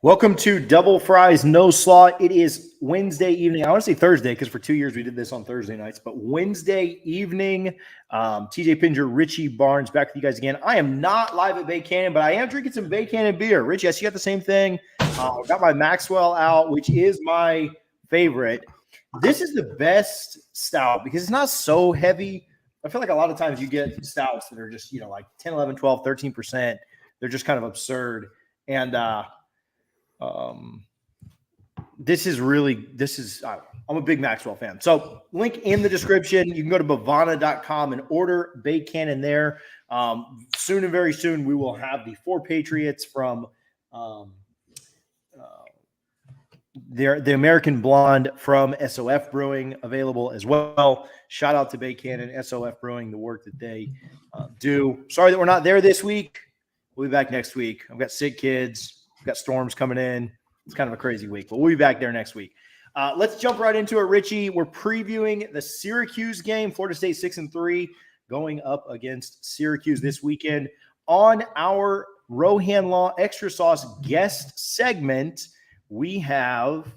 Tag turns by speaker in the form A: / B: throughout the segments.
A: Welcome to Double Fries No Slaw. It is Wednesday evening. I want to say Thursday because for 2 years we did this on Thursday nights, but Wednesday evening. TJ Pinger, Richie Barnes back with you guys again. I am not live at Bay Canyon, but I am drinking some Bay Canyon beer. Richie, I see you got the same thing. I've got my Maxwell out, which is my favorite. This is the best stout because it's not so heavy. I feel like a lot of times you get stouts that are just, like 10, 11, 12, 13%. They're just kind of absurd. And, I'm a big Maxwell fan. So link in the description. You can go to bavana.com and order Bay Canyon there. Soon and very soon, we will have the Four Patriots from the American Blonde from SOF Brewing available as well. Shout out to Bay Canyon, SOF Brewing, the work that they do. Sorry that we're not there this week. We'll be back next week. I've got sick kids. We've got storms coming in. It's kind of a crazy week, but we'll be back there next week. Let's jump right into it, Richie. We're previewing the Syracuse game, Florida State 6-3, going up against Syracuse this weekend. On our Rohan Law Extra Sauce guest segment, we have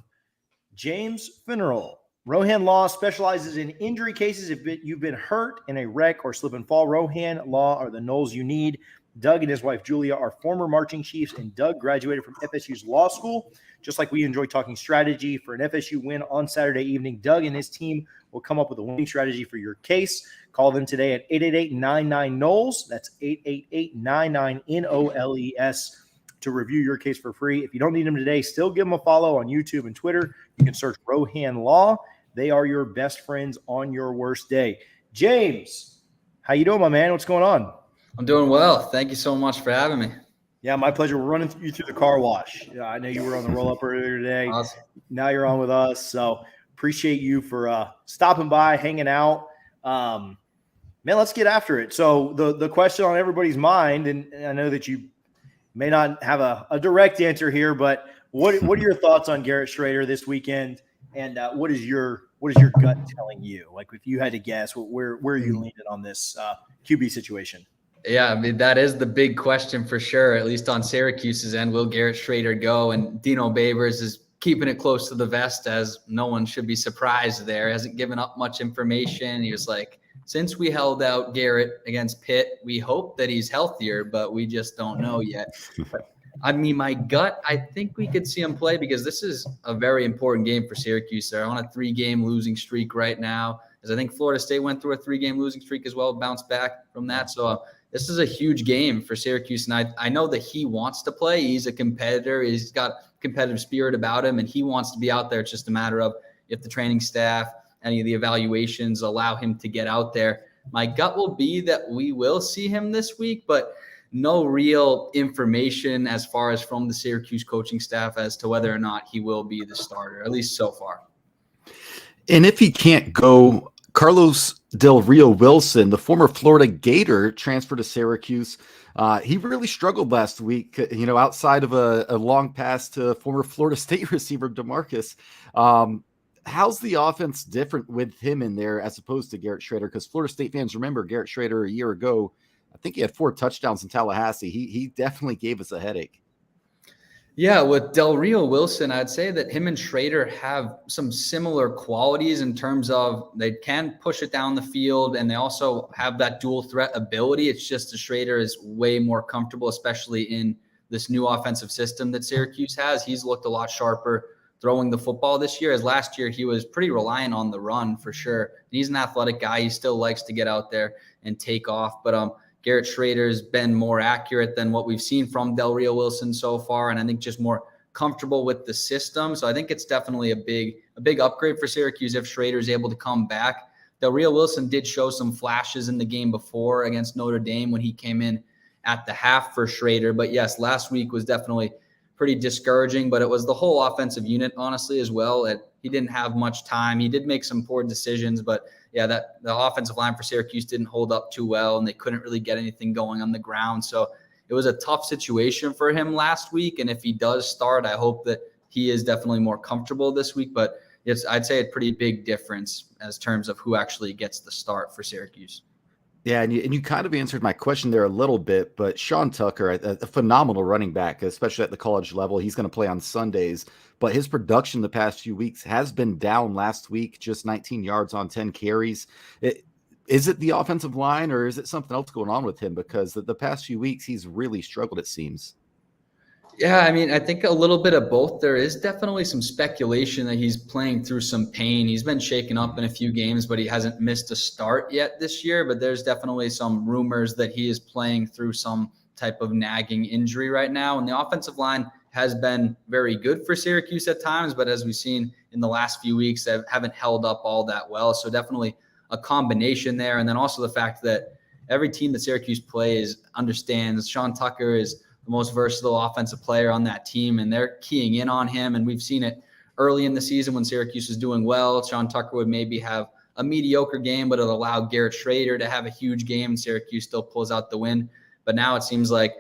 A: James Finneral. Rohan Law specializes in injury cases. If you've been hurt in a wreck or slip and fall, Rohan Law are the Noles you need. Doug and his wife, Julia, are former Marching Chiefs, and Doug graduated from FSU's law school. Just like we enjoy talking strategy for an FSU win on Saturday evening, Doug and his team will come up with a winning strategy for your case. Call them today at 888-99-NOLES. That's 888-99-NOLES to review your case for free. If you don't need them today, still give them a follow on YouTube and Twitter. You can search Rohan Law. They are your best friends on your worst day. James, how you doing, my man? What's going on?
B: I'm doing well. Thank you so much for having me.
A: Yeah, my pleasure. We're running you through the car wash. I know you were on the roll-up earlier today.
B: Awesome.
A: Now you're on with us. So appreciate you for stopping by, hanging out. Man, let's get after it. So the question on everybody's mind, and I know that you may not have a direct answer here, but what are your thoughts on Garrett Shrader this weekend? And what is your gut telling you? Like, if you had to guess, where are you leaning on this QB situation?
B: Yeah, I mean, that is the big question for sure, at least on Syracuse's end. Will Garrett Shrader go? And Dino Babers is keeping it close to the vest, as no one should be surprised there. Hasn't given up much information. He was like, since we held out Garrett against Pitt, we hope that he's healthier, but we just don't know yet. But, I mean, my gut, I think we could see him play because this is a very important game for Syracuse. They're on a 3-game losing streak right now, as I think Florida State went through a 3-game losing streak as well, bounced back from that. So this is a huge game for Syracuse, and I know that he wants to play. He's a competitor. He's got competitive spirit about him, and he wants to be out there. It's just a matter of if the training staff, any of the evaluations allow him to get out there. My gut will be that we will see him this week, but no real information as far as from the Syracuse coaching staff as to whether or not he will be the starter, at least so far.
C: And if he can't go, Carlos Del Rio Wilson, the former Florida Gator, transferred to Syracuse. He really struggled last week, outside of a long pass to former Florida State receiver DeMarcus. How's the offense different with him in there as opposed to Garrett Shrader? Because Florida State fans remember Garrett Shrader a year ago. I think he had 4 touchdowns in Tallahassee. He definitely gave us a headache.
B: Yeah, with Del Rio Wilson, I'd say that him and Shrader have some similar qualities in terms of they can push it down the field, and they also have that dual threat ability. It's just that Shrader is way more comfortable, especially in this new offensive system that Syracuse has. He's looked a lot sharper throwing the football this year, as last year he was pretty reliant on the run for sure. And he's an athletic guy. He still likes to get out there and take off. But Garrett Shrader's been more accurate than what we've seen from Del Rio Wilson so far, and I think just more comfortable with the system. So I think it's definitely a big upgrade for Syracuse if Shrader's able to come back. Del Rio Wilson did show some flashes in the game before against Notre Dame when he came in at the half for Shrader. But yes, last week was definitely pretty discouraging, but it was the whole offensive unit, honestly, as well. He didn't have much time. He did make some poor decisions, but yeah, the offensive line for Syracuse didn't hold up too well, and they couldn't really get anything going on the ground. So it was a tough situation for him last week. And if he does start, I hope that he is definitely more comfortable this week. But I'd say a pretty big difference as terms of who actually gets the start for Syracuse.
C: Yeah, and you kind of answered my question there a little bit, but Sean Tucker, a phenomenal running back, especially at the college level. He's going to play on Sundays, but his production the past few weeks has been down. Last week, just 19 yards on 10 carries. Is it the offensive line or is it something else going on with him? Because the past few weeks, he's really struggled, it seems.
B: Yeah, I mean, I think a little bit of both. There is definitely some speculation that he's playing through some pain. He's been shaken up in a few games, but he hasn't missed a start yet this year. But there's definitely some rumors that he is playing through some type of nagging injury right now. And the offensive line has been very good for Syracuse at times, but as we've seen in the last few weeks, they haven't held up all that well. So definitely a combination there. And then also the fact that every team that Syracuse plays understands Sean Tucker is the most versatile offensive player on that team, and they're keying in on him. And we've seen it early in the season when Syracuse is doing well. Sean Tucker would maybe have a mediocre game, but it'll allow Garrett Schrader to have a huge game, and Syracuse still pulls out the win. But now it seems like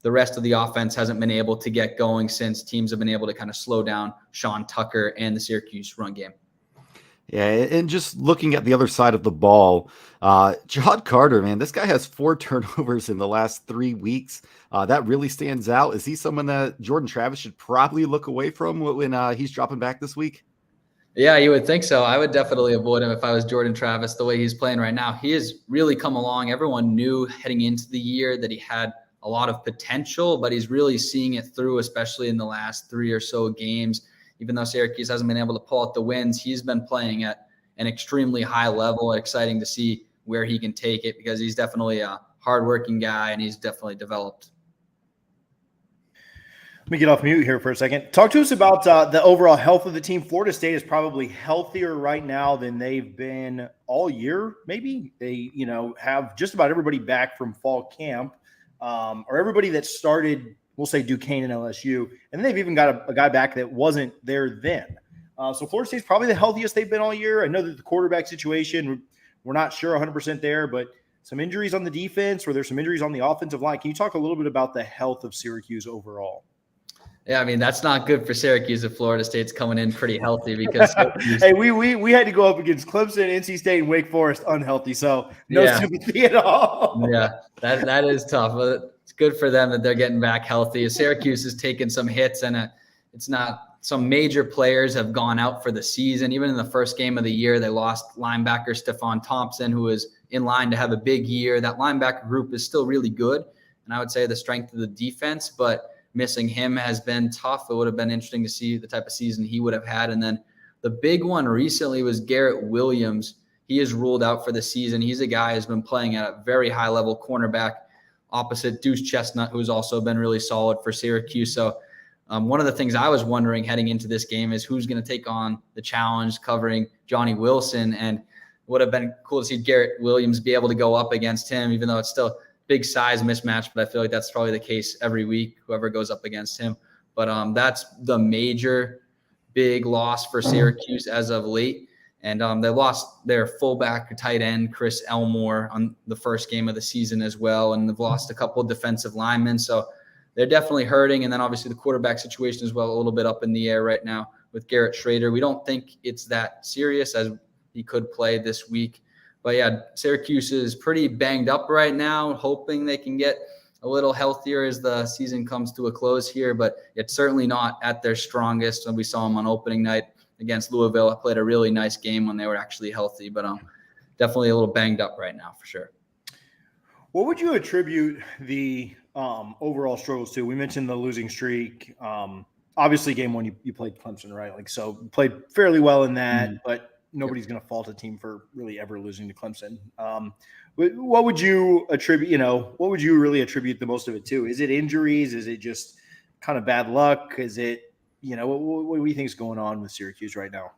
B: the rest of the offense hasn't been able to get going since teams have been able to kind of slow down Sean Tucker and the Syracuse run game.
C: Yeah, and just looking at the other side of the ball, Jahad Carter, man, this guy has 4 turnovers in the last 3 weeks. That really stands out. Is he someone that Jordan Travis should probably look away from when he's dropping back this week?
B: Yeah, you would think so. I would definitely avoid him if I was Jordan Travis. The way he's playing right now, he has really come along. Everyone knew heading into the year that he had a lot of potential, but he's really seeing it through, especially in the last 3 or so games. Even though Syracuse hasn't been able to pull out the wins, he's been playing at an extremely high level. Exciting to see where he can take it because he's definitely a hardworking guy and he's definitely developed.
A: Let me get off mute here for a second. Talk to us about the overall health of the team. Florida State is probably healthier right now than they've been all year. Maybe they, have just about everybody back from fall camp, or everybody that started, we'll say Duquesne and LSU, and they've even got a guy back that wasn't there then. So Florida State's probably the healthiest they've been all year. I know that the quarterback situation, we're not sure 100% there, but some injuries on the defense, or there's some injuries on the offensive line. Can you talk a little bit about the health of Syracuse overall?
B: Yeah, I mean, that's not good for Syracuse if Florida State's coming in pretty healthy because
A: hey, we had to go up against Clemson, NC State, and Wake Forest unhealthy, so no sympathy at all.
B: Yeah, that is tough. But it's good for them that they're getting back healthy. Syracuse has taken some hits, and it's not some major players have gone out for the season. Even in the first game of the year, they lost linebacker Stephon Thompson, who is in line to have a big year. That linebacker group is still really good, and I would say the strength of the defense, but missing him has been tough. It would have been interesting to see the type of season he would have had. And then the big one recently was Garrett Williams. He is ruled out for the season. He's a guy who's been playing at a very high level cornerback opposite Deuce Chestnut, who's also been really solid for Syracuse. So one of the things I was wondering heading into this game is who's going to take on the challenge covering Johnny Wilson. And it would have been cool to see Garrett Williams be able to go up against him, even though it's still big size mismatch, but I feel like that's probably the case every week, whoever goes up against him. But that's the major big loss for Syracuse as of late. And they lost their fullback tight end, Chris Elmore, on the first game of the season as well. And they've lost a couple of defensive linemen. So they're definitely hurting. And then obviously the quarterback situation as well, a little bit up in the air right now with Garrett Schrader. We don't think it's that serious as he could play this week. But yeah, Syracuse is pretty banged up right now, hoping they can get a little healthier as the season comes to a close here. But it's certainly not at their strongest. And we saw them on opening night against Louisville. I played a really nice game when they were actually healthy, but definitely a little banged up right now for sure.
A: What would you attribute the overall struggles to? We mentioned the losing streak. Obviously, game one, you played Clemson, right? So you played fairly well in that, but nobody's going to fault a team for really ever losing to Clemson. What would you attribute, what would you really attribute the most of it to? Is it injuries? Is it just kind of bad luck? Is it, what do you think is going on with Syracuse right now?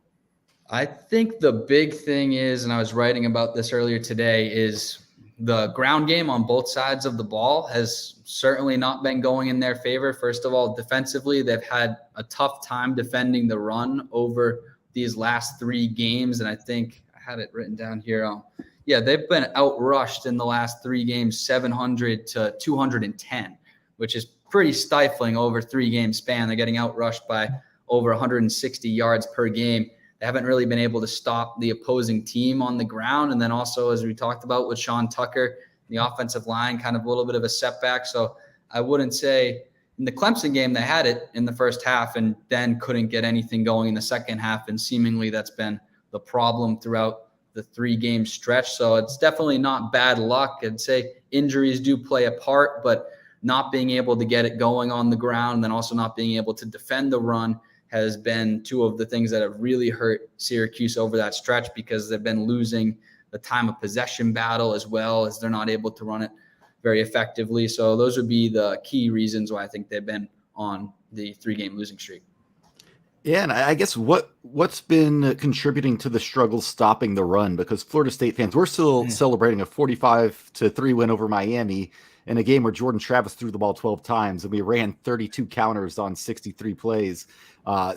B: I think the big thing is, and I was writing about this earlier today, is the ground game on both sides of the ball has certainly not been going in their favor. First of all, defensively, they've had a tough time defending the run over these last 3 games. And I think I had it written down here. They've been outrushed in the last 3 games, 700 to 210, which is pretty stifling over 3 game span. They're getting outrushed by over 160 yards per game. They they haven't really been able to stop the opposing team on the ground. And then also, as we talked about with Sean Tucker, the offensive line, kind of a little bit of a setback. So I wouldn't say in the Clemson game, they had it in the first half and then couldn't get anything going in the second half. And seemingly that's been the problem throughout the 3-game stretch. So it's definitely not bad luck. I'd say injuries do play a part, but not being able to get it going on the ground and then also not being able to defend the run has been two of the things that have really hurt Syracuse over that stretch, because they've been losing the time of possession battle as well as they're not able to run it very effectively. So those would be the key reasons why I think they've been on the 3-game losing streak.
C: Yeah, and I guess what's been contributing to the struggle stopping the run, because Florida State fans, we're still celebrating a 45-3 win over Miami in a game where Jordan Travis threw the ball 12 times and we ran 32 counters on 63 plays.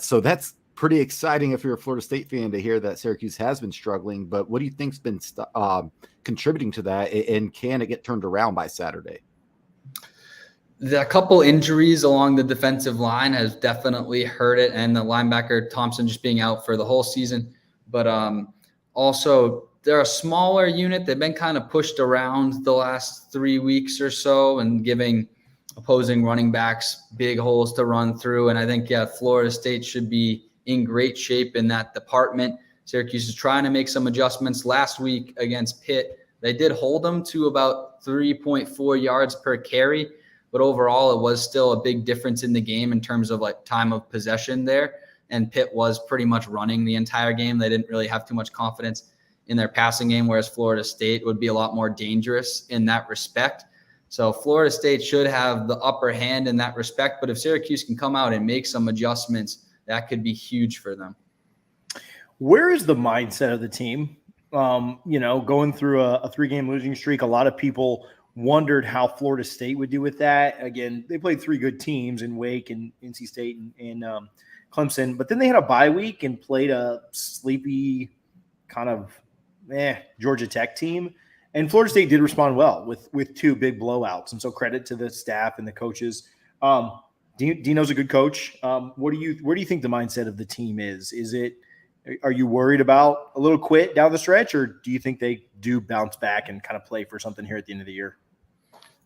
C: So that's pretty exciting if you're a Florida State fan to hear that Syracuse has been struggling. But what do you think's been contributing to that, and can it get turned around by Saturday?
B: The couple injuries along the defensive line has definitely hurt it, and the linebacker Thompson just being out for the whole season. But also, they're a smaller unit. They've been kind of pushed around the last 3 weeks or so and giving opposing running backs big holes to run through. And I think, Florida State should be in great shape in that department. Syracuse is trying to make some adjustments. Last week against Pitt, they did hold them to about 3.4 yards per carry. But overall, it was still a big difference in the game in terms of like time of possession there. And Pitt was pretty much running the entire game. They didn't really have too much confidence in their passing game, whereas Florida State would be a lot more dangerous in that respect. So Florida State should have the upper hand in that respect. But if Syracuse can come out and make some adjustments, that could be huge for them.
A: Where is the mindset of the team? Going through a 3-game losing streak, a lot of people wondered how Florida State would do with that. Again, they played 3 good teams in Wake and NC State and Clemson, but then they had a bye week and played a sleepy kind of Georgia Tech team. And Florida State did respond well with 2 big blowouts. And so credit to the staff and the coaches. Dino's a good coach. Where do you think the mindset of the team is? Are you worried about a little quit down the stretch, or do you think they do bounce back and kind of play for something here at the end of the year?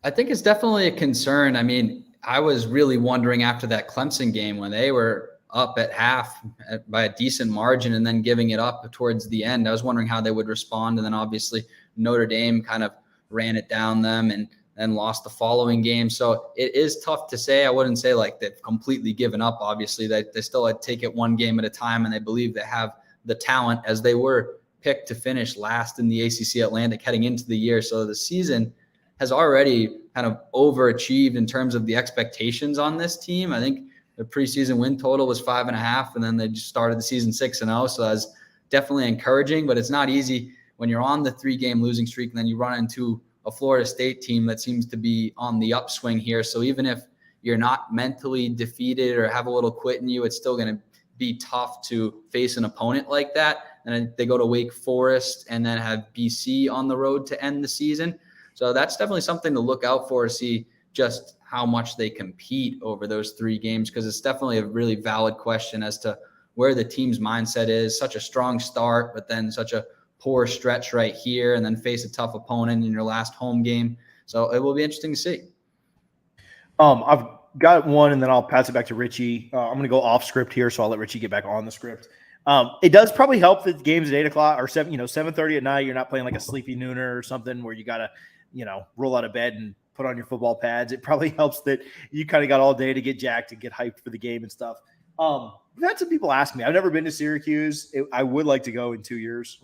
B: I think it's definitely a concern. I mean, I was really wondering after that Clemson game when they were up at half by a decent margin and then giving it up towards the end. I was wondering how they would respond. And then obviously Notre Dame kind of ran it down them and then lost the following game. So it is tough to say. I wouldn't say like they've completely given up. Obviously, they still take it one game at a time, and they believe they have the talent, as they were picked to finish last in the ACC Atlantic heading into the year. So the season has already kind of overachieved in terms of the expectations on this team. I think the preseason win total was 5.5, and then they just started the season 6-0. So that's definitely encouraging, but it's not easy when you're on the 3-game losing streak and then you run into a Florida State team that seems to be on the upswing here. So even if you're not mentally defeated or have a little quit in you, it's still going to be tough to face an opponent like that. And then they go to Wake Forest and then have BC on the road to end the season. So that's definitely something to look out for, to see just how much they compete over those 3 games, because it's definitely a really valid question as to where the team's mindset is. Such a strong start, but then such a poor stretch right here, and then face a tough opponent in your last home game. So it will be interesting to see.
A: I've got one, and then I'll pass it back to Richie. I'm going to go off script here, so I'll let Richie get back on the script. It does probably help that the game's at 8 o'clock or 7:30 at night. You're not playing like a sleepy nooner or something where you got to, roll out of bed and put on your football pads. It probably helps that you kind of got all day to get jacked and get hyped for the game and stuff. We've had some people ask me. I've never been to Syracuse. I would like to go in 2 years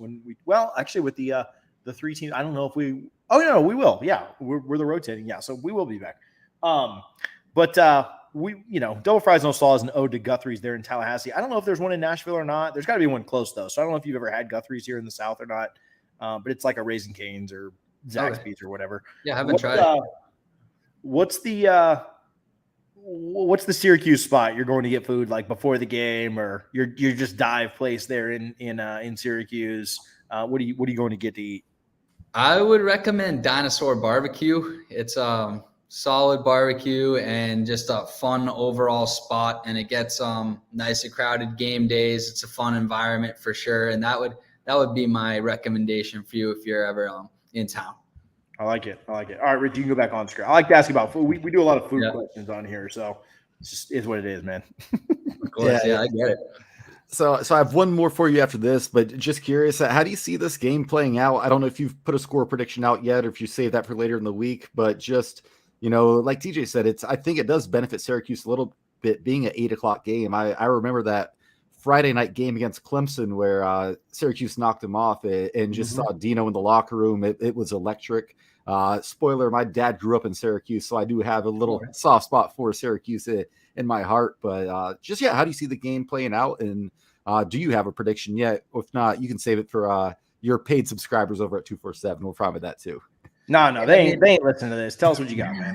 A: actually with the 3 teams. I don't know if we. Oh no, we will. Yeah, we're the rotating. Yeah, so we will be back. But Double Fries No Slaw is an ode to Guthrie's there in Tallahassee. I don't know if there's one in Nashville or not. There's got to be one close though. So I don't know if you've ever had Guthrie's here in the South or not. But it's like a Raising Cane's or Zaxby's or whatever.
B: Yeah, I haven't tried it.
A: What's the Syracuse spot you're going to get food like before the game, or you're just dive place there in Syracuse? What are you going to get to eat?
B: I would recommend Dinosaur Barbecue. It's solid barbecue and just a fun overall spot. And it gets nice and crowded game days. It's a fun environment for sure. And that would be my recommendation for you if you're ever in town.
A: I like it. All right, Rich, you can go back on screen. I like to ask about food. We do a lot of food questions on here, so it's just is what it is, man.
B: Of course, yeah, I get it.
C: So I have one more for you after this, but just curious, how do you see this game playing out? I don't know if you've put a score prediction out yet or if you save that for later in the week, but just, like TJ said, I think it does benefit Syracuse a little bit being an 8:00 game. I remember that Friday night game against Clemson where Syracuse knocked him off and just saw Dino in the locker room. It was electric. Spoiler, my dad grew up in Syracuse, so I do have a little soft spot for Syracuse in my heart. But how do you see the game playing out? And do you have a prediction yet? If not, you can save it for your paid subscribers over at 247. We're fine with that too.
A: No, they ain't listening to this. Tell us what you got, man.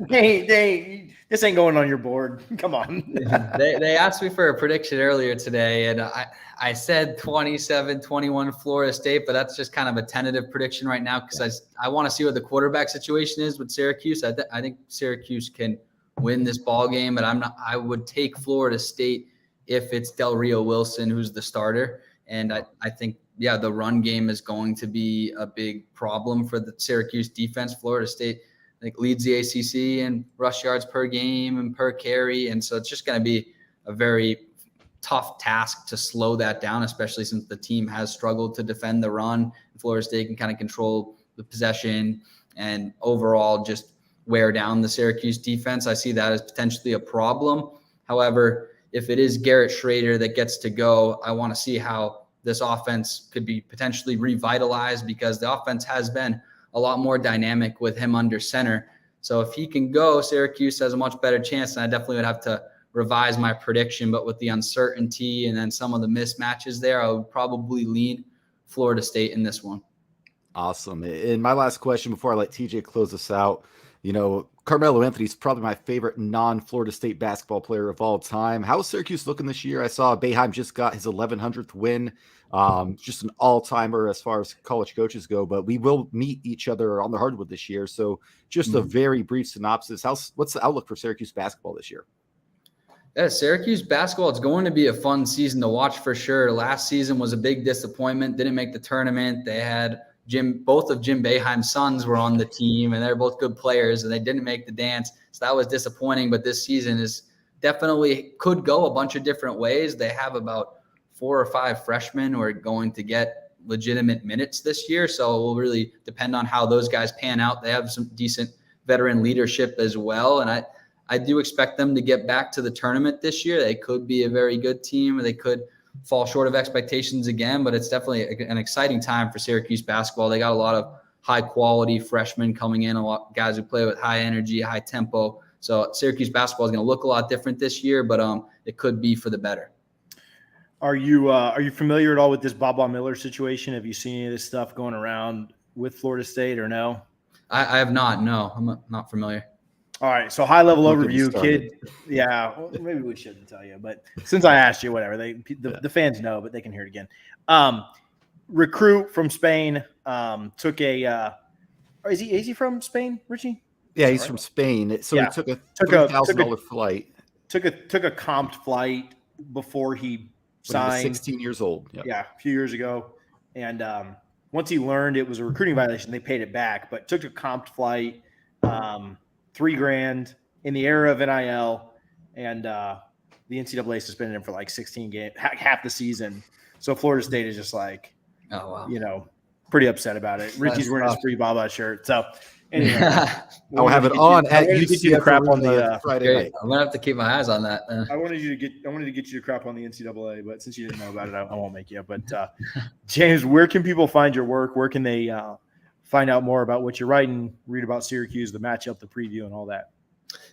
A: This ain't going on your board. Come on.
B: They asked me for a prediction earlier today, and I said 27-21 Florida State, but that's just kind of a tentative prediction right now because I want to see what the quarterback situation is with Syracuse. I think Syracuse can win this ball game, but I would take Florida State if it's Del Rio Wilson who's the starter, and I think. Yeah, the run game is going to be a big problem for the Syracuse defense. Florida State, I think, leads the ACC in rush yards per game and per carry. And so it's just going to be a very tough task to slow that down, especially since the team has struggled to defend the run. Florida State can kind of control the possession and overall just wear down the Syracuse defense. I see that as potentially a problem. However, if it is Garrett Schrader that gets to go, I want to see how this offense could be potentially revitalized because the offense has been a lot more dynamic with him under center. So if he can go, Syracuse has a much better chance. And I definitely would have to revise my prediction, but with the uncertainty and then some of the mismatches there, I would probably lean Florida State in this one.
C: Awesome. And my last question before I let TJ close us out, Carmelo Anthony's probably my favorite non-Florida State basketball player of all time. How is Syracuse looking this year? I saw Boeheim just got his 1100th win. Just an all-timer as far as college coaches go, but we will meet each other on the hardwood this year. So just a very brief synopsis. What's the outlook for Syracuse basketball this year?
B: Yeah, Syracuse basketball, it's going to be a fun season to watch for sure. Last season was a big disappointment. Didn't make the tournament. They had both of Jim Boeheim's sons were on the team, and they're both good players, and they didn't make the dance. So that was disappointing, but this season is definitely could go a bunch of different ways. They have about 4 or 5 freshmen who are going to get legitimate minutes this year. So it will really depend on how those guys pan out. They have some decent veteran leadership as well. And I do expect them to get back to the tournament this year. They could be a very good team, or they could fall short of expectations again, but it's definitely an exciting time for Syracuse basketball. They got a lot of high quality freshmen coming in, a lot of guys who play with high energy, high tempo. So Syracuse basketball is going to look a lot different this year, but it could be for the better.
A: Are you familiar at all with this Baba Miller situation? Have you seen any of this stuff going around with Florida State or no?
B: I have not. No, I'm not familiar.
A: All right. So high level overview, kid. Yeah. Well, maybe we shouldn't tell you, but since I asked you, whatever, the fans know, but they can hear it again. Recruit from Spain took a, is he from Spain, Richie?
C: Yeah, he's from Spain. So he took a $3,000 flight.
A: Took a comped flight before he signed.
C: He was 16 years old. Yep.
A: Yeah, a few years ago. And once he learned it was a recruiting violation, they paid it back, but took a comped flight, $3,000 in the era of NIL, and the NCAA suspended him for like 16 games, half the season. So Florida State is just like, pretty upset about it. Richie's wearing his free Baba shirt. So anyway,
C: I'll have it on at UCF
A: crap on the
C: Friday night.
B: I'm gonna have to keep my eyes on that.
A: I wanted to get you to crap on the NCAA, but since you didn't know about it, I won't make you. But James, where can people find your work? Where can they find out more about what you're writing, read about Syracuse, the matchup, the preview, and all that?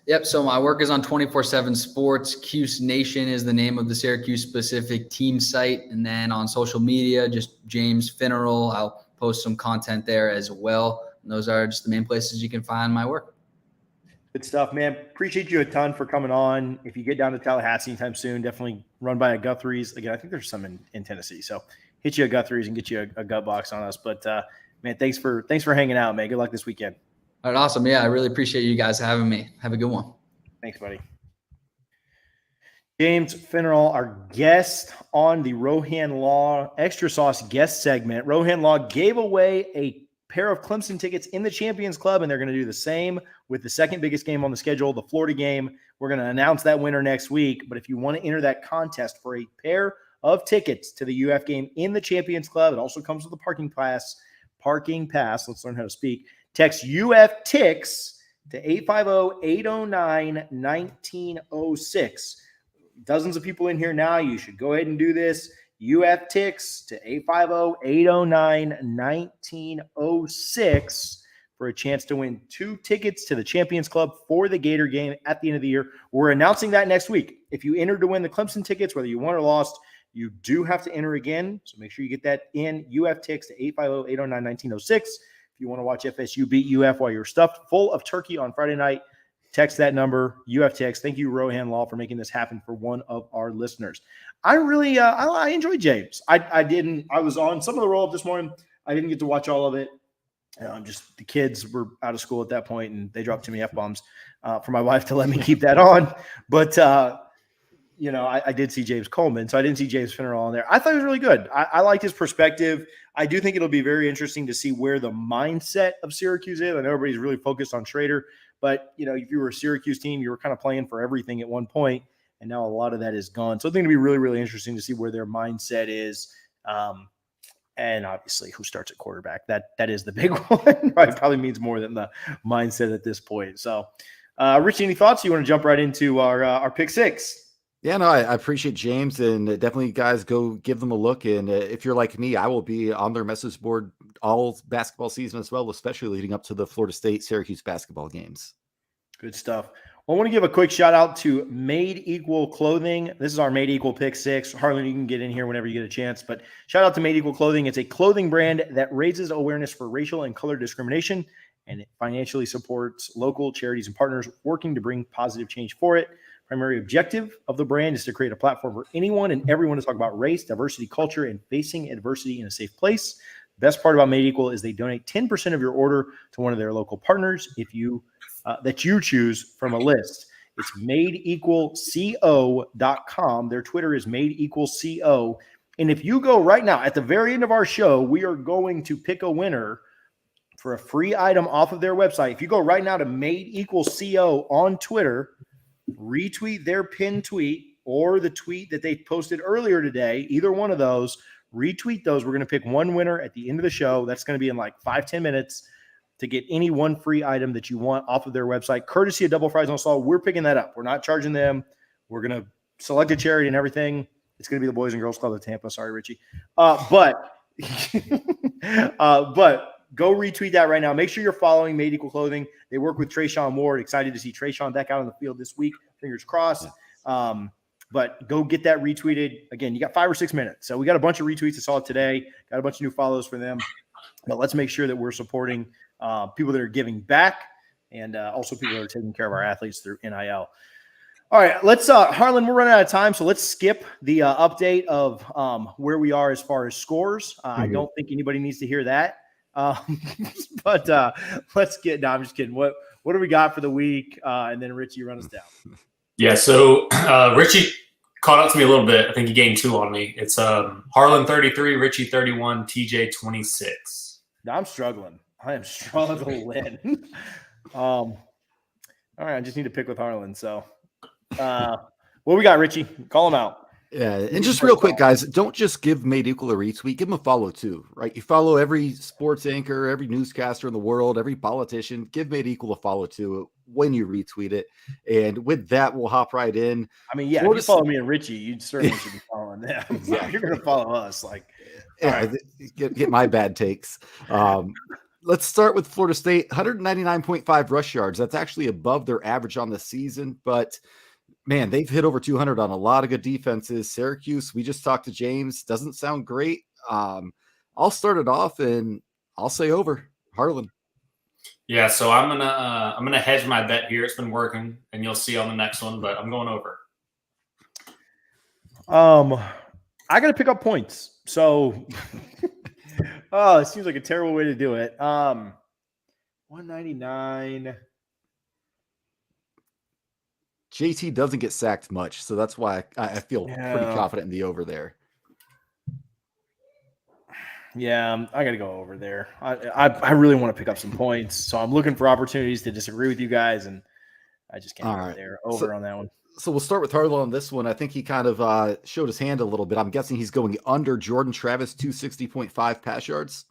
B: Yep. So my work is on 24/7 Sports. Cuse Nation is the name of the Syracuse specific team site. And then on social media, just James Finneral. I'll post some content there as well. And those are just the main places you can find my work.
A: Good stuff, man. Appreciate you a ton for coming on. If you get down to Tallahassee anytime soon, definitely run by a Guthrie's. Again, I think there's some in Tennessee. So hit you a Guthrie's and get you a gut box on us. But man, thanks for hanging out, man. Good luck this weekend.
B: All right, awesome. Yeah, I really appreciate you guys having me. Have a good one.
A: Thanks, buddy. James Finneral, our guest on the Rohan Law Extra Sauce guest segment. Rohan Law gave away a pair of Clemson tickets in the Champions Club, and they're going to do the same with the second biggest game on the schedule, the Florida game. We're going to announce that winner next week. But if you want to enter that contest for a pair of tickets to the UF game in the Champions Club, it also comes with a parking pass. Let's learn how to speak. Text UF TICKS to 850-809-1906. Dozens of people in here now. You should go ahead and do this. UF TICKS to 850-809-1906 for a chance to win 2 tickets to the Champions Club for the Gator game at the end of the year. We're announcing that next week. If you entered to win the Clemson tickets, whether you won or lost, you do have to enter again. So make sure you get that in. UF TICKS to 850-809-1906. If you want to watch FSU beat UF while you're stuffed full of turkey on Friday night, text that number, UF TICKS. Thank you, Rohan Law, for making this happen for one of our listeners. I really, I enjoyed James. I was on some of the roll-up this morning. I didn't get to watch all of it. Just the kids were out of school at that point, and they dropped too many F-bombs for my wife to let me keep that on. But, I did see James Coleman, so I didn't see James Finneral on there. I thought he was really good. I liked his perspective. I do think it'll be very interesting to see where the mindset of Syracuse is. I know everybody's really focused on Schrader, but, if you were a Syracuse team, you were kind of playing for everything at one point, and now a lot of that is gone. So I think it'll be really, really interesting to see where their mindset is. And obviously who starts at quarterback. That is the big one. Right? Probably means more than the mindset at this point. So, Richie, any thoughts? You want to jump right into our pick six?
C: Yeah, no, I appreciate James, and definitely, guys, go give them a look. And if you're like me, I will be on their message board all basketball season as well, especially leading up to the Florida State Syracuse basketball games.
A: Good stuff. Well, I want to give a quick shout out to Made Equal Clothing. This is our Made Equal pick six. Harlan, you can get in here whenever you get a chance, but shout out to Made Equal Clothing. It's a clothing brand that raises awareness for racial and color discrimination, and it financially supports local charities and partners working to bring positive change for it. Primary objective of the brand is to create a platform for anyone and everyone to talk about race, diversity, culture, and facing adversity in a safe place. The best part about Made Equal is they donate 10% of your order to one of their local partners that you choose from a list. It's madeequalco.com. Their Twitter is madeequalco. And if you go right now, at the very end of our show, we are going to pick a winner for a free item off of their website. If you go right now to madeequalco on Twitter, retweet their pinned tweet or the tweet that they posted earlier today, either one of those, retweet those. We're going to pick one winner at the end of the show. That's going to be in like 5-10 minutes to get any one free item that you want off of their website, courtesy of Double Fries on Salt. We're picking that up. We're not charging them. We're going to select a charity and everything. It's going to be the Boys and Girls Club of Tampa. Sorry, Richie. But go retweet that right now. Make sure you're following Made Equal Clothing. They work with Trayshawn Ward. Excited to see Trayshawn back out on the field this week. Fingers crossed. But go get that retweeted. Again, you got 5 or 6 minutes. So we got a bunch of retweets I saw today. Got a bunch of new follows for them. But let's make sure that we're supporting people that are giving back and also people that are taking care of our athletes through NIL. All right, let's Harlan, we're running out of time, so let's skip the update of where we are as far as scores. I don't think anybody needs to hear that. But let's get – no, I'm just kidding. What do we got for the week? And then, Richie, run us down.
D: Yeah, so Richie caught up to me a little bit. I think he gained 2 on me. It's Harlan 33, Richie 31, TJ 26.
A: I'm struggling. I am struggling. All right, I just need to pick with Harlan. So what we got, Richie? Call him out.
C: Yeah, and just real quick, guys, don't just give Made Equal a retweet. Give them a follow, too, right? You follow every sports anchor, every newscaster in the world, every politician. Give Made Equal a follow, too, when you retweet it. And with that, we'll hop right in.
A: I mean, yeah, if you follow me and Richie, you certainly should be following them. Exactly. You're going to follow us.
C: Right. Get my bad takes. Let's start with Florida State, 199.5 rush yards. That's actually above their average on the season, but man, they've hit over 200 on a lot of good defenses. Syracuse, we just talked to James. Doesn't sound great. I'll start it off, and I'll say over. Harlan.
D: Yeah, so I'm gonna hedge my bet here. It's been working, and you'll see on the next one. But I'm going over.
A: I got to pick up points. So, it seems like a terrible way to do it. What 199.
C: JT doesn't get sacked much, so that's why I feel pretty confident in the over there.
A: Yeah, I got to go over there. I really want to pick up some points, so I'm looking for opportunities to disagree with you guys, and I just can't go there. Over on that one.
C: So we'll start with Harlow on this one. I think he kind of showed his hand a little bit. I'm guessing he's going under Jordan Travis, 260.5 pass yards.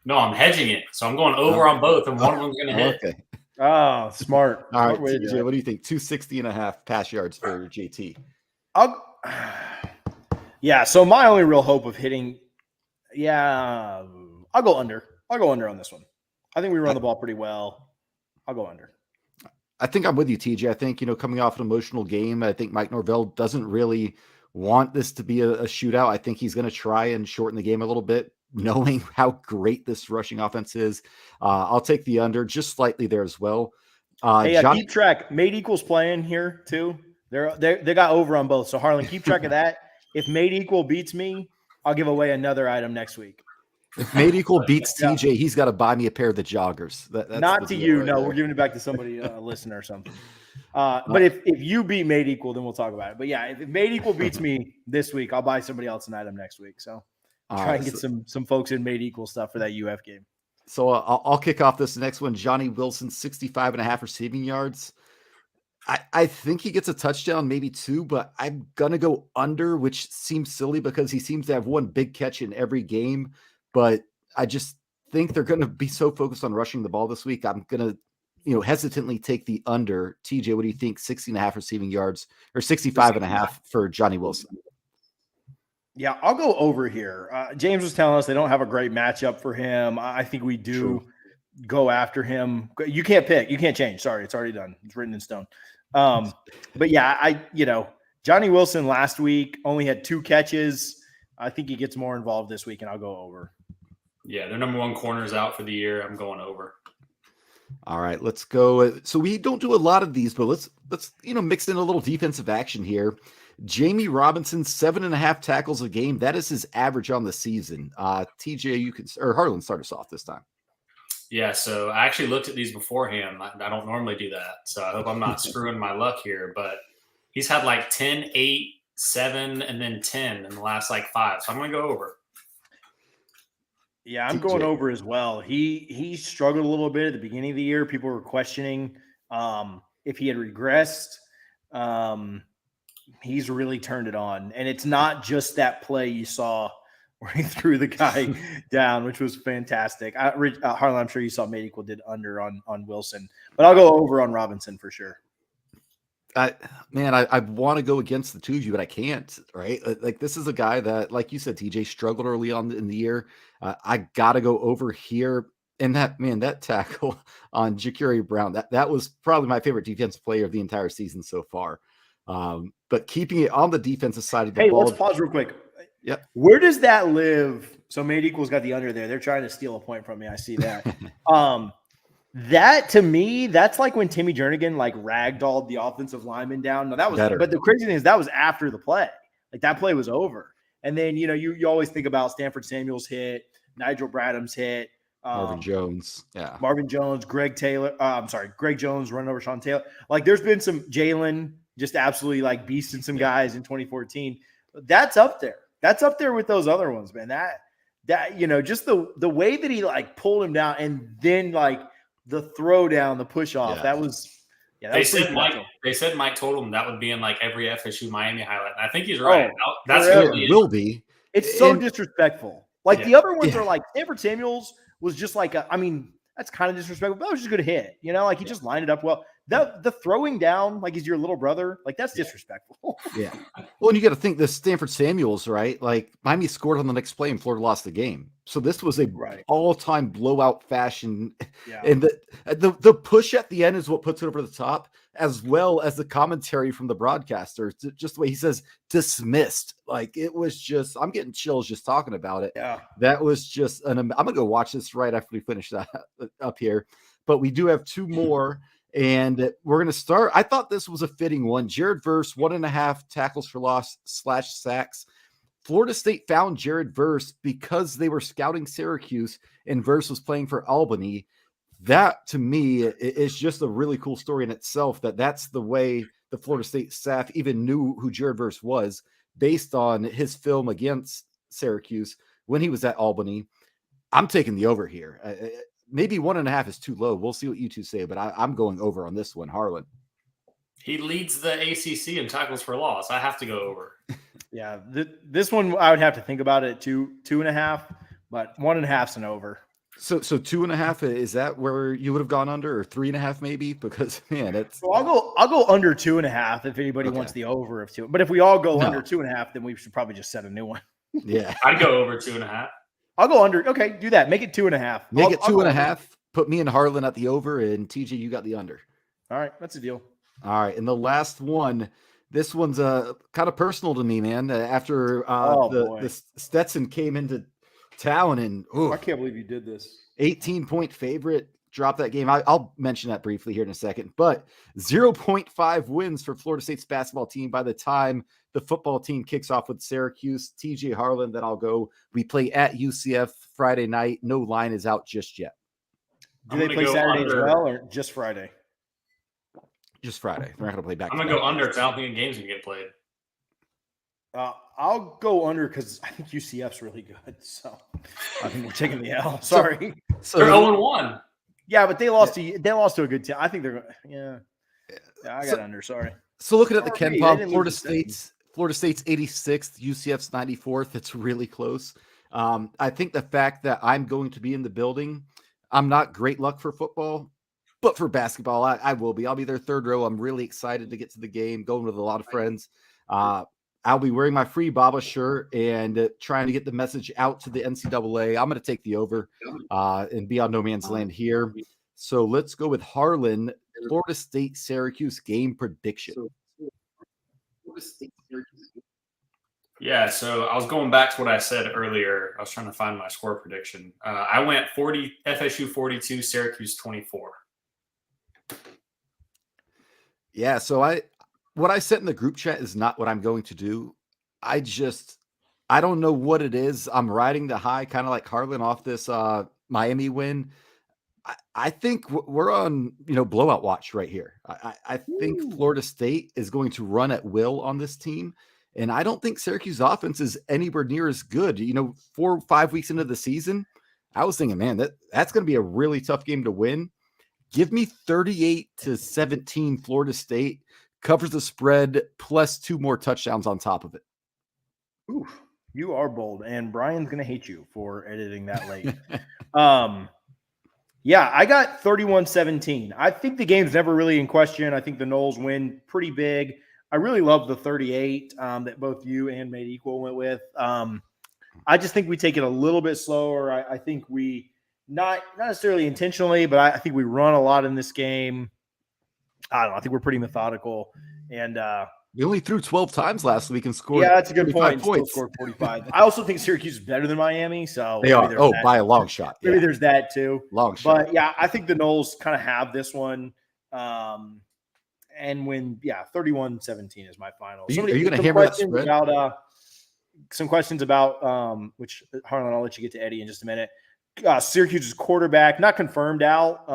D: No, I'm hedging it, so I'm going over on both, and one of them's going to hit.
C: Okay.
A: Oh, smart.
C: All right,
A: smart
C: TJ, what do you think? 260.5 pass yards for JT.
A: Yeah, so my only real hope of hitting, I'll go under. I'll go under on this one. I think we run the ball pretty well. I'll go under.
C: I think I'm with you, TJ. I think, coming off an emotional game, I think Mike Norvell doesn't really want this to be a shootout. I think he's going to try and shorten the game a little bit, knowing how great this rushing offense is. I'll take the under just slightly there as well.
A: Keep track. Made equals playing here too. They got over on both. So Harlan, keep track of that. If Made Equal beats me, I'll give away another item next week.
C: If Made Equal beats TJ, he's got to buy me a pair of the joggers. That's
A: not to you. No, we're giving it back to somebody, a listener or something. But if you beat Made Equal, then we'll talk about it. But yeah, if Made Equal beats me this week, I'll buy somebody else an item next week. So try and get some folks in Made Equal stuff for that UF game.
C: So I'll kick off this next one. Johnny Wilson, 65.5 receiving yards. I think he gets a touchdown, maybe two, but I'm going to go under, which seems silly because he seems to have one big catch in every game. But I just think they're going to be so focused on rushing the ball this week. I'm going to, hesitantly take the under. TJ, what do you think? 60.5 receiving yards or 65.5 for Johnny Wilson?
A: Yeah, I'll go over here. James was telling us they don't have a great matchup for him. I think we do go after him. You can't pick. You can't change. Sorry, it's already done. It's written in stone. But yeah, Johnny Wilson last week only had 2 catches. I think he gets more involved this week, and I'll go over.
D: Yeah, their number 1 corner is out for the year. I'm going over.
C: All right, let's go. So we don't do a lot of these, but let's mix in a little defensive action here. Jamie Robinson, 7.5 tackles a game. That is his average on the season. TJ, Harlan, start us off this time.
D: Yeah, so I actually looked at these beforehand. I don't normally do that, so I hope I'm not screwing my luck here. But he's had like 10, 8, 7, and then 10 in the last 5. So I'm going to go over.
A: Yeah, I'm going over as well. He struggled a little bit at the beginning of the year. People were questioning if he had regressed. He's really turned it on. And it's not just that play you saw where he threw the guy down, which was fantastic. Harlan, I'm sure you saw Made Equal did under on Wilson. But I'll go over on Robinson for sure.
C: I want to go against the two of you, but I can't, right? This is a guy that, like you said, TJ, struggled early on in the year. I got to go over here. And that tackle on Ja'Carry Brown, that was probably my favorite defensive player of the entire season so far. But keeping it on the defensive side of the ball. Hey,
A: let's pause real quick.
C: Yep.
A: Where does that live? So Made Equal's got the under there. They're trying to steal a point from me. I see that. That to me, that's like when Timmy Jernigan ragdolled the offensive lineman down. No, that was better. But the crazy thing is that was after the play. That play was over. And then you always think about Stanford Samuel's hit, Nigel Bradham's hit,
C: Marvin Jones. Yeah.
A: Marvin Jones, Greg Jones running over Sean Taylor. There's been some Jalen just absolutely beasting some guys in 2014. That's up there. That's up there with those other ones, man. That just the way that he pulled him down and then the throw down, the push off. Yeah. That was
D: they said Mike told him that would be in every FSU Miami highlight. And I think he's right. That's
C: it will be.
A: It's so disrespectful. The other ones are Stanford Samuels was just that's kind of disrespectful. But that was just a good hit. He just lined it up well. The throwing down he's your little brother, that's disrespectful.
C: Yeah. Well, and you got to think this Stanford Samuels, right? Miami scored on the next play and Florida lost the game. So this was a all-time blowout fashion. Yeah. And the push at the end is what puts it over the top, as well as the commentary from the broadcaster. Just the way he says dismissed. It was just, I'm getting chills just talking about it. Yeah. That was just I'm going to go watch this right after we finish that up here. But we do have 2 more. And we're going to start. I thought this was a fitting one. Jared Verse, 1.5 tackles for loss / sacks. Florida State found Jared Verse because they were scouting Syracuse and Verse was playing for Albany. that to me is just a really cool story in itself. That's the way the Florida State staff even knew who Jared Verse was based on his film against Syracuse when he was at Albany. I'm taking the over here. Maybe 1.5 is too low. We'll see what you two say, but I'm going over on this one. Harlan.
D: He leads the ACC in tackles for loss. I have to go over.
A: Yeah, this one I would have to think about it at 2.5, but 1.5's an over.
C: So 2.5, is that where you would have gone under, or 3.5 maybe? Because man, it's.
A: So I'll go under 2.5 if anybody wants the over of 2. But if we all go under 2.5, then we should probably just set a new one.
C: Yeah,
D: I'd go over 2.5.
A: I'll go under. Okay, do that. Make it 2.5.
C: Make it 2.5. Put me and Harlan at the over, and TJ, you got the under.
A: All right, that's a deal.
C: All right, and the last one. This one's kind of personal to me, man. After the Stetson came into town, and
A: I can't believe you did this.
C: 18-point favorite, dropped that game. I'll mention that briefly here in a second. But 0.5 wins for Florida State's basketball team by the time the football team kicks off with Syracuse. TJ Harlan, then I'll go. We play at UCF Friday night. No line is out just yet.
A: Do they play Saturday as well, or just Friday?
C: Just Friday. They're not going to play back.
D: I'm going to go under because I don't think the game's going to get played.
A: I'll go under because I think UCF's really good. So I think we're taking the L. Sorry.
D: So they're 0-1.
A: Yeah, but they lost to a good team. I think they're yeah, I got under. Sorry.
C: So looking at the Ken Pom, Florida State's 86th, UCF's 94th. It's really close. I think the fact that I'm going to be in the building, I'm not great luck for football. But for basketball, I will be. I'll be there third row. I'm really excited to get to the game, going with a lot of friends. I'll be wearing my free Baba shirt and trying to get the message out to the NCAA. I'm going to take the over and be on no man's land here. So let's go with Harlan, Florida State Syracuse game prediction.
D: Yeah, so I was going back to what I said earlier. I was trying to find my score prediction. I went FSU 42, Syracuse 24.
C: Yeah, so what I said in the group chat is not what I'm going to do. I don't know what it is. I'm riding the high, kind of like Harlan off this Miami win. I think we're on, blowout watch right here. I think Florida State is going to run at will on this team. And I don't think Syracuse offense is anywhere near as good. 4 or 5 weeks into the season, I was thinking, man, that's going to be a really tough game to win. Give me 38-17 Florida State, covers the spread, plus 2 more touchdowns on top of it.
A: Ooh, you are bold, and Brian's going to hate you for editing that late. Yeah, I got 31-17. I think the game's never really in question. I think the Noles win pretty big. I really love the 38 that both you and Made Equal went with. I just think we take it a little bit slower. I think we not necessarily intentionally, but I think we run a lot in this game. I don't know. I think we're pretty methodical. And
C: we only threw 12 times last week and scored.
A: Yeah, that's a good point.
C: Points.
A: Still scored 45. I also think Syracuse is better than Miami. So
C: they are. Oh, by a long shot.
A: Maybe there's that too.
C: Long shot.
A: But yeah, I think the Noles kind of have this one. And when 31-17 is my final.
C: Are you going to hammer that spread?
A: Some questions about which Harlan, I'll let you get to Eddie in just a minute. Syracuse's quarterback, not confirmed out,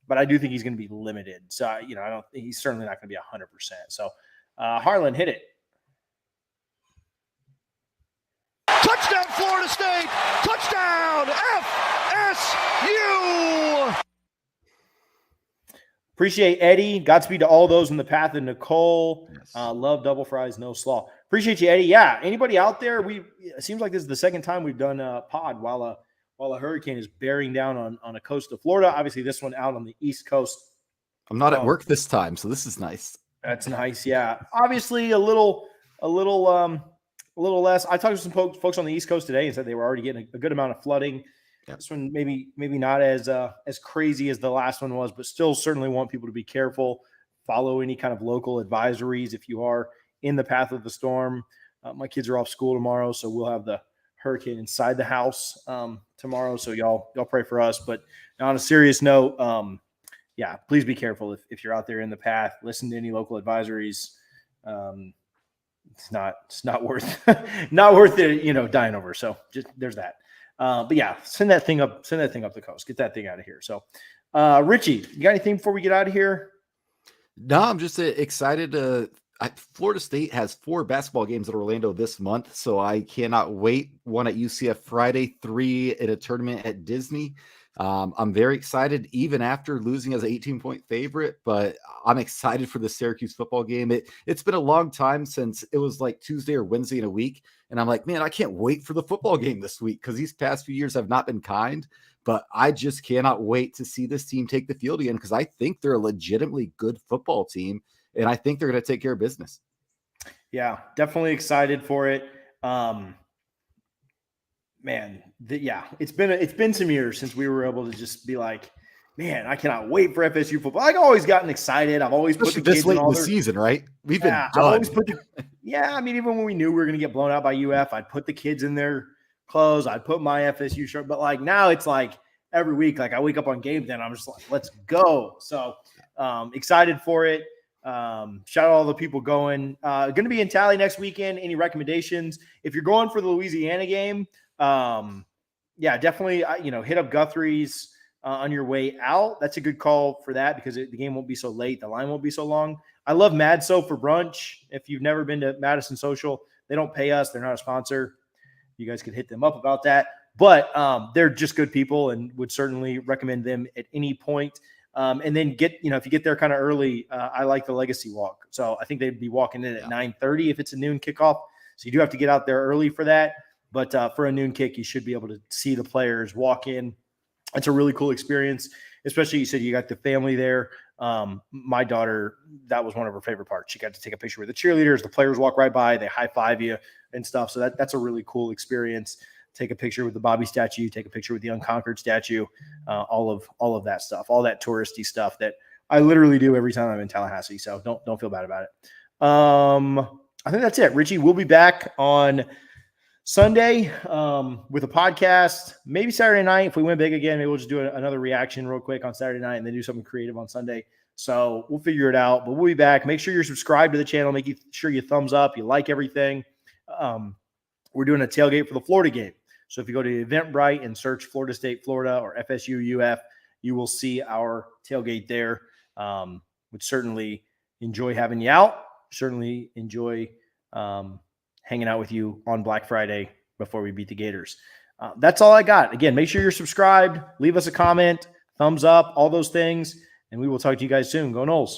A: but I do think he's going to be limited. So I don't think he's certainly not going to be 100%. So Harlan, hit it.
E: Touchdown, Florida State! Touchdown, FSU!
A: Appreciate Eddie. Godspeed to all those in the path of Nicole.
C: Yes.
A: Love double fries, no slaw. Appreciate you, Eddie. Yeah, anybody out there? It seems like this is the second time we've done a pod while a hurricane is bearing down on a coast of Florida. Obviously, this one out on the East Coast.
C: I'm not at work this time, so this is nice.
A: That's nice. Yeah, obviously a little less. I talked to some folks on the East Coast today and said they were already getting a good amount of flooding. Yeah. This one maybe not as crazy as the last one was, but still certainly want people to be careful. Follow any kind of local advisories if you are in the path of the storm. My kids are off school tomorrow, so we'll have the hurricane inside the house tomorrow. So y'all pray for us. But on a serious note, please be careful if you're out there in the path. Listen to any local advisories. It's not worth it, dying over. So just there's that. But yeah, send that thing up the coast. Get that thing out of here. So Richie, you got anything before we get out of here?
C: No, I'm just excited. Florida State has 4 basketball games at Orlando this month, so I cannot wait. 1 at UCF Friday, 3 in a tournament at Disney. I'm very excited, even after losing as an 18-point favorite, but I'm excited for the Syracuse football game. It's been a long time since it was like Tuesday or Wednesday in a week, and I'm like, man, I can't wait for the football game this week because these past few years have not been kind, but I just cannot wait to see this team take the field again because I think they're a legitimately good football team, and I think they're going to take care of business.
A: Yeah, definitely excited for it. It's been some years since we were able to just be like, man, I cannot wait for FSU football. I've always gotten excited. I've always put the
C: this
A: kids
C: late
A: in all
C: in the
A: their
C: season, right? We've been
A: I've
C: done.
A: always put I mean, even when we knew we were going to get blown out by UF, I'd put the kids in their clothes. I'd put my FSU shirt. But like now, it's like every week, like I wake up on game day and I'm just like, let's go. So excited for it. Shout out all the people going. Going to be in Tally next weekend. Any recommendations? If you're going for the Louisiana game, definitely, hit up Guthrie's on your way out. That's a good call for that because the game won't be so late. The line won't be so long. I love Madso for brunch. If you've never been to Madison Social, they don't pay us. They're not a sponsor. You guys could hit them up about that. But they're just good people and would certainly recommend them at any point. And then if you get there kind of early, I like the Legacy Walk. So I think they'd be walking in at 9:30 if it's a noon kickoff. So you do have to get out there early for that. But for a noon kick, you should be able to see the players walk in. It's a really cool experience, especially you said you got the family there. My daughter, that was one of her favorite parts. She got to take a picture with the cheerleaders. The players walk right by. They high-five you and stuff. So that's a really cool experience. Take a picture with the Bobby statue. Take a picture with the Unconquered statue. All of that stuff. All that touristy stuff that I literally do every time I'm in Tallahassee. So don't feel bad about it. I think that's it. Richie, we'll be back on Sunday with a podcast, maybe Saturday night. If we win big again, maybe we'll just do another reaction real quick on Saturday night and then do something creative on Sunday. So we'll figure it out, but we'll be back. Make sure you're subscribed to the channel. Make sure you thumbs up. You like everything. We're doing a tailgate for the Florida game. So if you go to Eventbrite and search Florida State, Florida or FSU UF, you will see our tailgate there. Would certainly enjoy having you out. Certainly enjoy hanging out with you on Black Friday before we beat the Gators. That's all I got. Again, make sure you're subscribed. Leave us a comment, thumbs up, all those things. And we will talk to you guys soon. Go Noles.